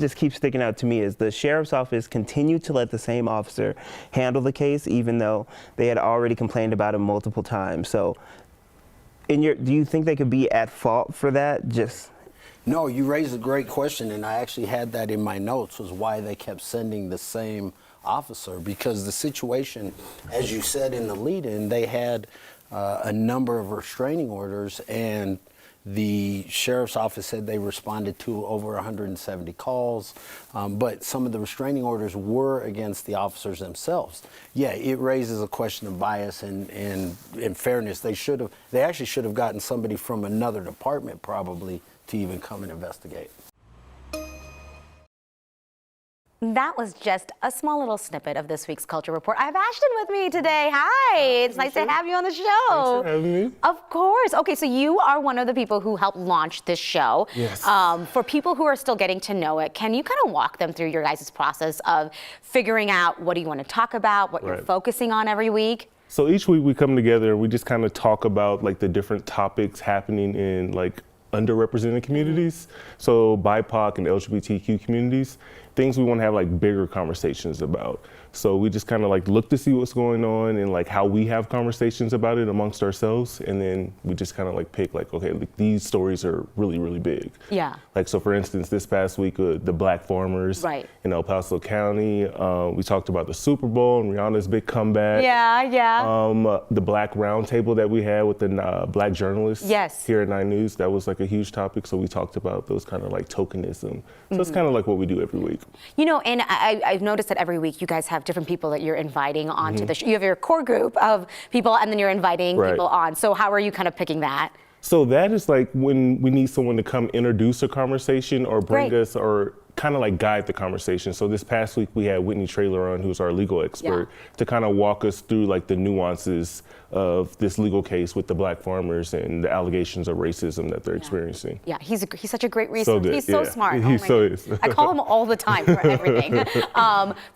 just keeps sticking out to me is the sheriff's office continued to let the same officer handle the case, even though they had already complained about him multiple times. So, do you think they could be at fault for that? No, you raised a great question, and I actually had that in my notes, was why they kept sending the same officer, because the situation, as you said in the lead-in, they had a number of restraining orders, and the sheriff's office said they responded to over 170 calls, but some of the restraining orders were against the officers themselves. Yeah, it raises a question of bias and fairness. They actually should have gotten somebody from another department probably to even come and investigate. That was just a small little snippet of this week's Culture Report. I have Ashton with me today. Hi, it's nice to have you on the show. Thanks for having me. Of course. Okay, so you are one of the people who helped launch this show. Yes. For people who are still getting to know it, can you kind of walk them through your guys' process of figuring out what do you want to talk about, what you're focusing on every week? So each week we come together and we just kind of talk about like the different topics happening in like underrepresented communities, so BIPOC and LGBTQ communities, things we want to have like bigger conversations about. So we just kind of like look to see what's going on and like how we have conversations about it amongst ourselves, and then we just kind of like pick like, okay, like, these stories are really, really big. Yeah. Like, so for instance, this past week, the black farmers in El Paso County, we talked about the Super Bowl and Rihanna's big comeback. Yeah, yeah. The black roundtable that we had with the black journalists here at 9 News, that was like a huge topic. So we talked about those kind of like tokenism. So it's kind of like what we do every week. You know, and I've noticed that every week you guys have different people that you're inviting onto the show. You have your core group of people, and then you're inviting people on. So how are you kind of picking that? So that is like when we need someone to come introduce a conversation or bring us or kind of like guide the conversation. So this past week we had Whitney Traylor on, who's our legal expert, to kind of walk us through like the nuances of this legal case with the black farmers and the allegations of racism that they're experiencing. Yeah, he's such a great resource. He's so smart. He so is. I call him all the time for everything.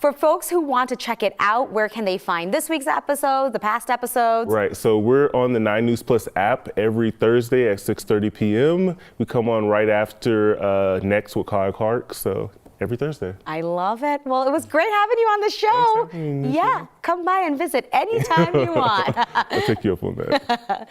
For folks who want to check it out, where can they find this week's episode, the past episodes? Right, so we're on the 9 News Plus app every Thursday at 6:30 p.m. We come on right after Next with Kyle Clark, so every Thursday. I love it. Well, it was great having you on the show. Thanks for having me. Yeah, come by and visit anytime you want. I'll take you up on that.